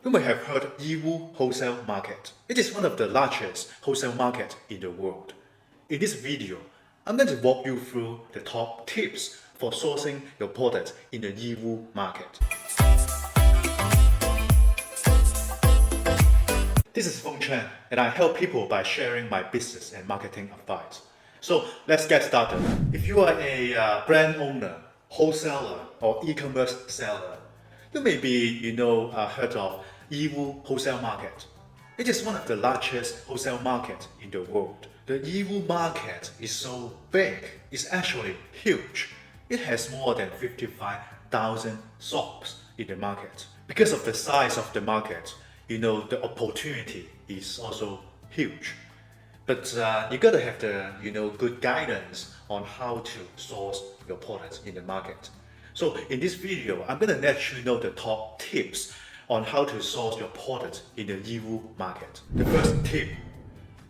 You may have heard Yiwu Wholesale Market. It is one of the largest wholesale markets in the world. In this video, I'm going to walk you through the top tips for sourcing your products in the Yiwu market. This is Feng Chen, and I help people by sharing my business and marketing advice. So let's get started. If you are a brand owner, wholesaler, or e-commerce seller, you may be, heard of Yiwu Wholesale Market. It is one of the largest wholesale markets in the world. The Yiwu market is so big, it's actually huge. It has more than 55,000 shops in the market. Because of the size of the market, the opportunity is also huge. But you gotta have the good guidance on how to source your products in the market. So in this video, I'm gonna let you know the top tips on how to source your products in the Yiwu market. The first tip: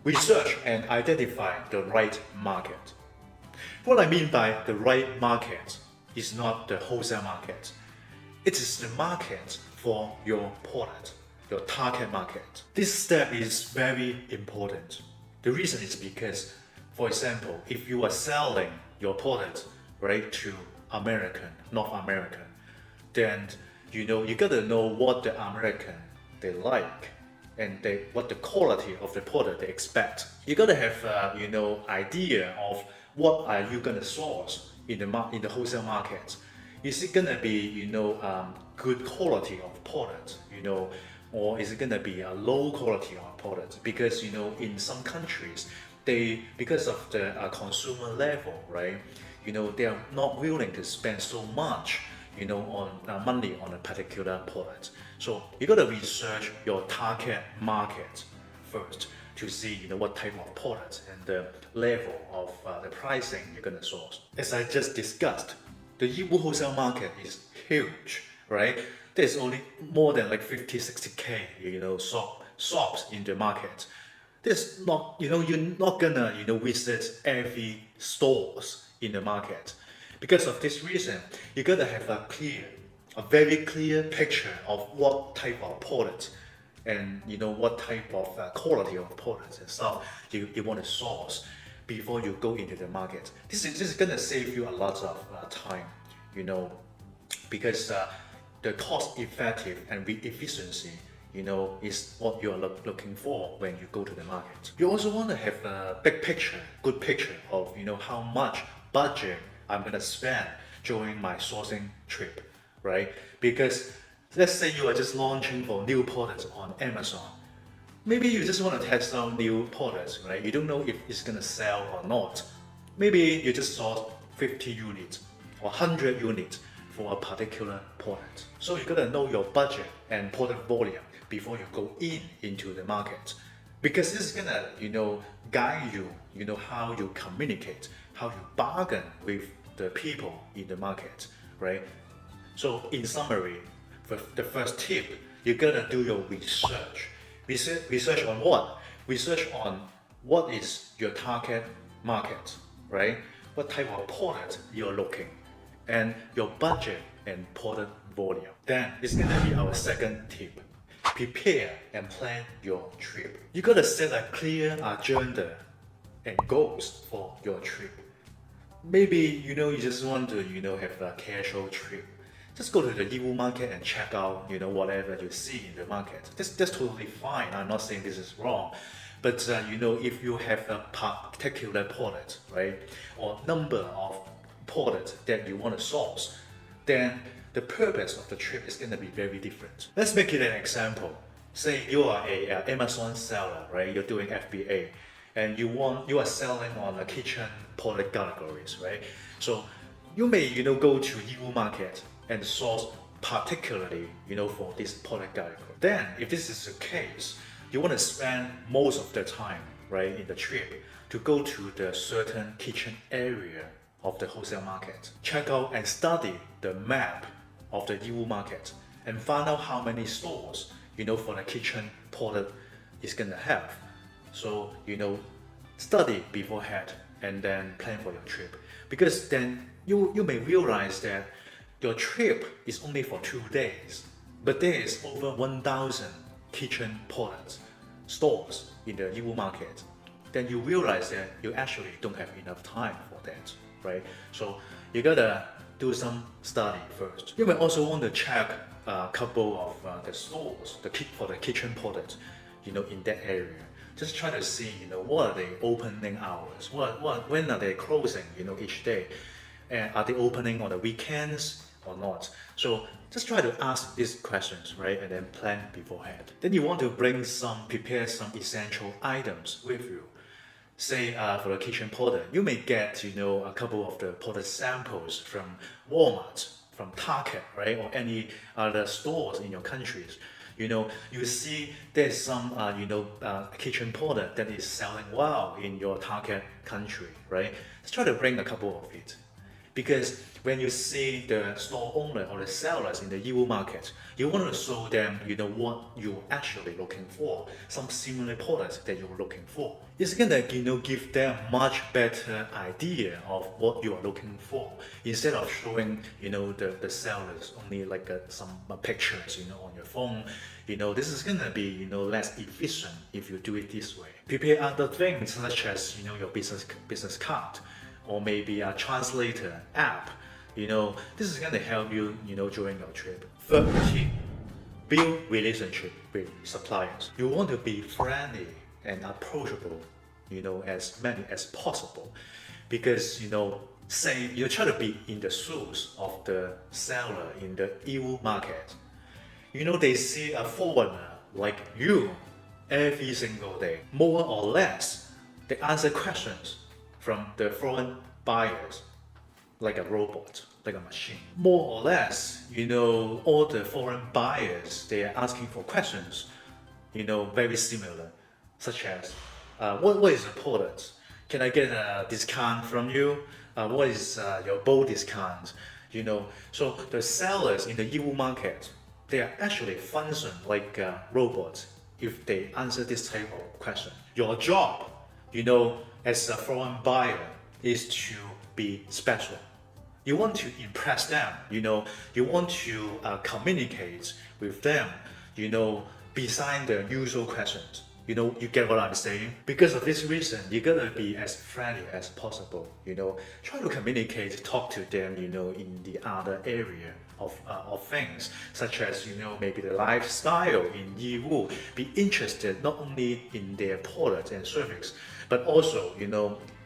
research and identify the right market. What I mean by the right market is not the wholesale market. It is the market for your product, your target market. This step is very important. The reason is because, for example, if you are selling your product to North American, then you gotta know what the American they like and what the quality of the product they expect. You gotta have idea of what are you gonna source in the wholesale market. Is it gonna be good quality of product, or is it gonna be a low quality of product? Because in some countries, because of the consumer level, they are not willing to spend so much on money on a particular product. So you got to research your target market first to see what type of product and the level of the pricing you're gonna source. As I just discussed, the Yiwu wholesale market is huge, right? There's only more than like 50-60K shops in the market. There's not you're not gonna visit every stores in the market. Because of this reason, you gotta have a very clear picture of what type of product and what type of quality of products and stuff you want to source before you go into the market. This is gonna save you a lot of time, because the cost effective and efficiency is what you're looking for when you go to the market. You also want to have a good picture of how much budget I'm gonna spend during my sourcing trip, right? Because let's say you are just launching for new products on Amazon. Maybe you just want to test out new products, right? You don't know if it's gonna sell or not. Maybe you just source 50 units or 100 units for a particular product. So you gotta know your budget and product volume before you go into the market, because this is gonna guide you how you communicate, how you bargain with the people in the market, right? So in summary, for the first tip, you gotta do your research. Research on what? Research on what is your target market, right? What type of product you're looking, and your budget and product volume. Then it's gonna be our second tip. Prepare and plan your trip. You gotta set a clear agenda and goals for your trip. Maybe you just want to have a casual trip. Just go to the Yiwu market and check out whatever you see in the market. That's totally fine. I'm not saying this is wrong. But if you have a particular product, right, or number of products that you want to source, then the purpose of the trip is going to be very different. Let's make it an example. Say you are a Amazon seller, right? You're doing FBA, and you are selling on a kitchen product categories, right? So you may go to Yiwu market and source particularly for this product category. Then if this is the case, you want to spend most of the time in the trip to go to the certain kitchen area of the wholesale market. Check out and study the map of the Yiwu market and find out how many stores for the kitchen product is gonna have. So study beforehand and then plan for your trip, because then you may realize that your trip is only for 2 days, But there is over 1,000 kitchen products stores in the Yiwu market. Then you realize that you actually don't have enough time for that, right? So you gotta do some study first. You may also want to check a couple of the stores, for the kitchen products, in that area. Just try to see, what are the opening hours? When are they closing, each day? And are they opening on the weekends or not? So just try to ask these questions, right? And then plan beforehand. Then you want to prepare some essential items with you. Say for the kitchen product, you may get, a couple of the product samples from Walmart, from Target, right? Or any other stores in your countries. You see there's some, kitchen product that is selling well in your target country, right? Just try to bring a couple of it. Because when you see the store owner or the sellers in the Yiwu market, you want to show them, what you're actually looking for, some similar products that you're looking for. It's gonna, give them much better idea of what you are looking for instead of showing, the sellers only like some pictures, on your phone. This is gonna be, less efficient if you do it this way. Prepare other things such as, your business card, or maybe a translator app. This is going to help you, during your trip. Third tip, build relationship with suppliers. You want to be friendly and approachable, as many as possible. Because, say you try to be in the shoes of the seller in the Yiwu market. They see a foreigner like you every single day. More or less, they answer questions from the foreign buyers, like a robot, like a machine. More or less, all the foreign buyers, they are asking for questions, very similar, such as, what is the product? Can I get a discount from you? What is your bold discount? So the sellers in the Yiwu market, they are actually function like robots if they answer this type of question. Your job, as a foreign buyer, is to be special. You want to impress them, you want to communicate with them, beside the usual questions. You get what I'm saying? Because of this reason, you gotta be as friendly as possible, try to communicate, talk to them, in the other area of things, such as, maybe the lifestyle in Yiwu, be interested not only in their product and service, but also,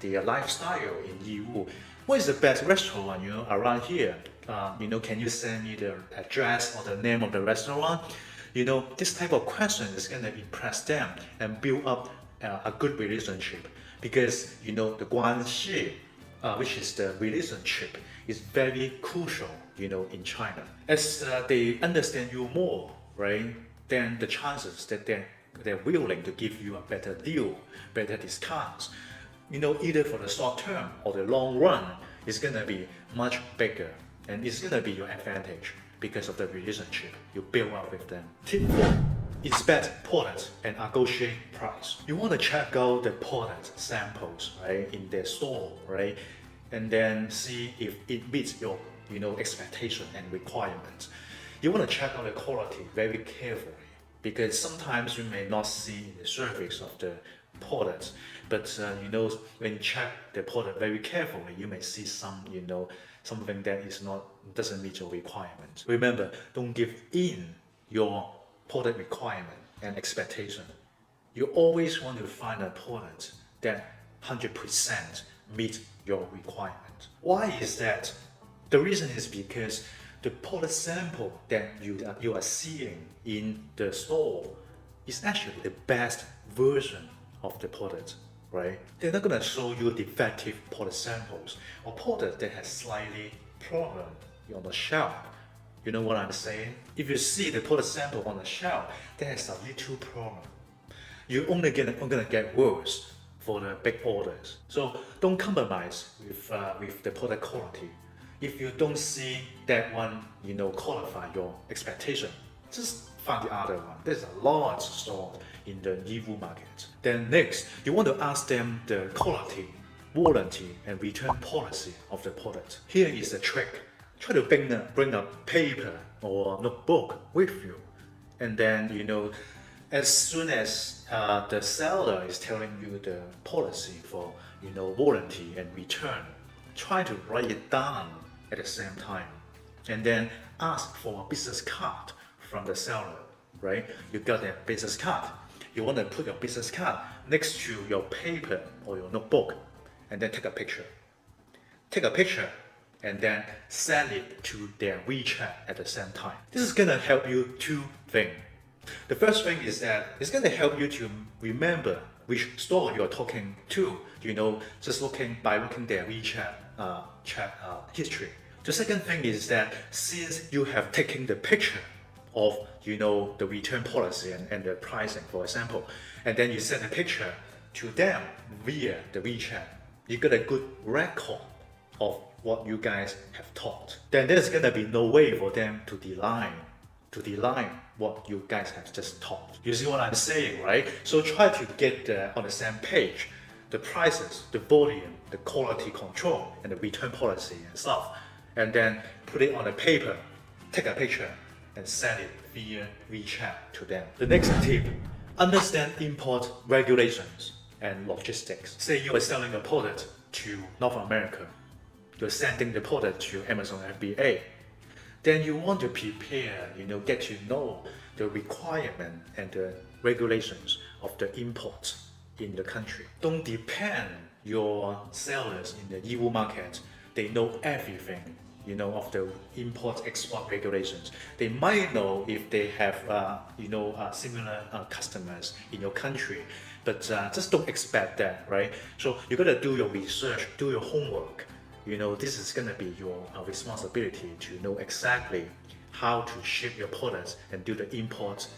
the lifestyle in Yiwu. What is the best restaurant, around here? Can you send me the address or the name of the restaurant? This type of question is going to impress them and build up a good relationship. Because, the 关系, which is the relationship, is very crucial, in China. As they understand you more, right, then the chances that they're willing to give you a better deal, better discounts, either for the short term or the long run, is going to be much bigger, and it's going to be your advantage because of the relationship you build up with them. Tip 4. Inspect products and negotiate price. You want to check out the product samples, right, in their store, right, and then see if it meets your, expectation and requirements. You want to check out the quality very carefully, because sometimes you may not see the surface of the products, but when you check the product very carefully, you may see something that doesn't meet your requirement. Remember, don't give in your product requirement and expectation. You always want to find a product that 100% meets your requirement. Why is that? The reason is because the product sample that you are seeing in the store is actually the best version of the product, right? They're not gonna show you defective product samples or product that has slightly problem on the shelf. You know what I'm saying? If you see the product sample on the shelf that has a little problem, you're only gonna get worse for the big orders. So don't compromise with the product quality. If you don't see that one, qualify your expectation, just find the other one. There's a large store in the Yiwu market. Then next, you want to ask them the quality, warranty, and return policy of the product. Here is the trick. try to bring a paper or notebook with you. And then, as soon as the seller is telling you the policy for, warranty and return, try to write it down at the same time. And then ask for a business card from the seller, right? You got a business card. You want to put your business card next to your paper or your notebook, and then take a picture. Take a picture and then send it to their WeChat at the same time. This is gonna help you two things. The first thing is that it's gonna help you to remember which store you're talking to, just looking their WeChat chat history. The second thing is that since you have taken the picture of the return policy and the pricing, for example, and then you send a picture to them via the WeChat, you got a good record of what you guys have taught. Then there's gonna be no way for them to deny what you guys have just taught. You see what I'm saying, right? So try to get on the same page, the prices, the volume, the quality control, and the return policy and stuff, and then put it on a paper, take a picture, and send it via WeChat to them. The next tip, understand import regulations and logistics. Say you are selling a product to North America, you're sending the product to Amazon FBA. Then you want to prepare, get to know the requirement and the regulations of the imports in the country. Don't depend your sellers in the Yiwu market. They know everything, of the import-export regulations. They might know if they have, similar customers in your country, but just don't expect that, right? So you gotta do your research, do your homework. This is gonna be your responsibility to know exactly how to ship your products and do the import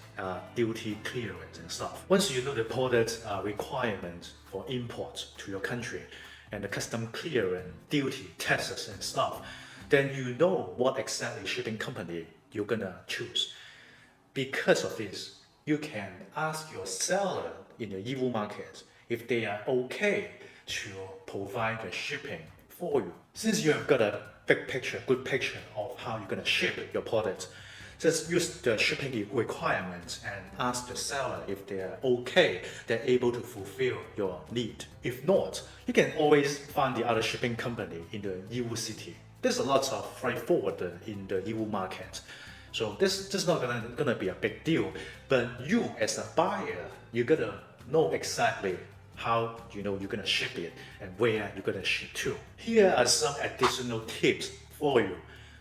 duty clearance and stuff. Once you know the product requirements for import to your country and the custom clearance, duty, taxes and stuff, then you know what exactly shipping company you're gonna choose. Because of this, you can ask your seller in the Yiwu market if they are okay to provide the shipping for you. Since you have got a big picture, good picture of how you're gonna ship your product, just use the shipping requirements and ask the seller if they are okay, they're able to fulfill your need. If not, you can always find the other shipping company in the Yiwu city. There's a lot of freight forwarder in the Yiwu market. So this is not gonna be a big deal. But you as a buyer, you gotta know exactly how you're gonna ship it and where you're gonna ship to. Here are some additional tips for you.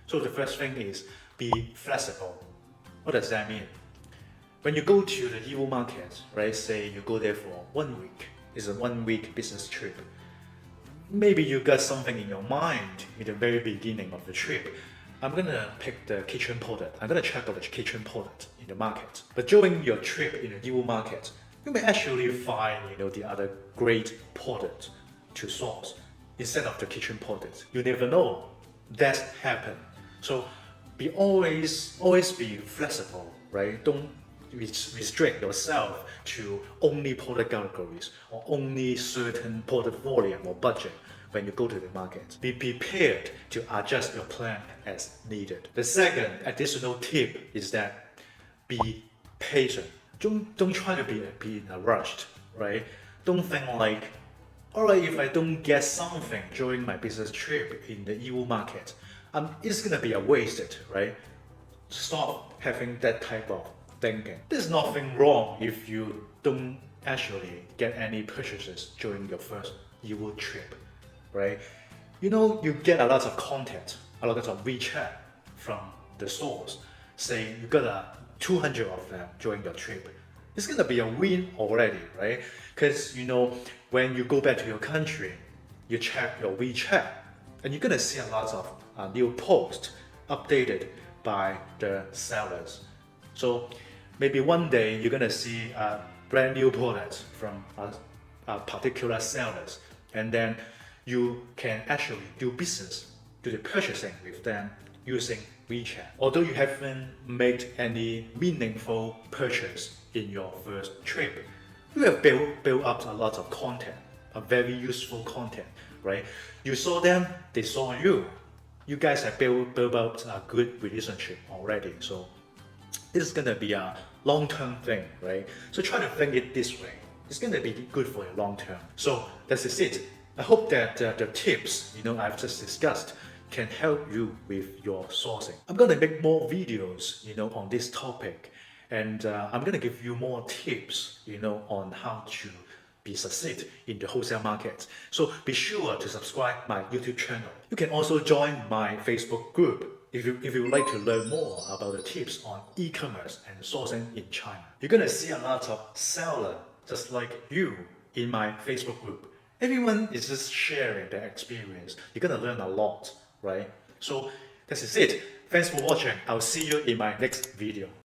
So the first thing is be flexible. What does that mean? When you go to the Yiwu market, right? Say you go there for 1 week. It's a 1-week business trip. Maybe you got something in your mind in the very beginning of the trip. I'm gonna pick the kitchen product. I'm gonna check out the kitchen product in the market. But during your trip in the Yiwu market, you may actually find the other great product to source instead of the kitchen product. You never know. That happen. So always be flexible, right? Don't restrict yourself to only product categories or only certain product volume or budget when you go to the market. Be prepared to adjust your plan as needed. The second additional tip is that be patient. Don't try to be in a rush, right? Don't think like, alright, if I don't get something during my business trip in the Yiwu market, it's gonna be a wasted, right? Stop having that type of thinking. There's nothing wrong if you don't actually get any purchases during your first Yiwu trip, right? You get a lot of content, a lot of WeChat from the stores. Say you got 200 of them during your trip. It's gonna be a win already, right? Because when you go back to your country, you check your WeChat, and you're gonna see a lot of new posts updated by the sellers. So maybe one day you're gonna see a brand new product from a particular sellers, and then you can actually do business, do the purchasing with them using WeChat. Although you haven't made any meaningful purchase in your first trip, you have built up a lot of content, a very useful content, right? You saw them, they saw you. you guys have built up a good relationship already. So this is gonna be a long-term thing, right? So try to think it this way. It's gonna be good for you long term. So that is it. I hope that the tips I've just discussed can help you with your sourcing. I'm gonna make more videos on this topic, and I'm gonna give you more tips on how to be succeed in the wholesale market. So be sure to subscribe my YouTube channel. You can also join my Facebook group if you would like to learn more about the tips on e-commerce and sourcing in China. You're gonna see a lot of sellers just like you in my Facebook group. Everyone is just sharing their experience. You're gonna learn a lot, right? So this is it. Thanks for watching. I'll see you in my next video.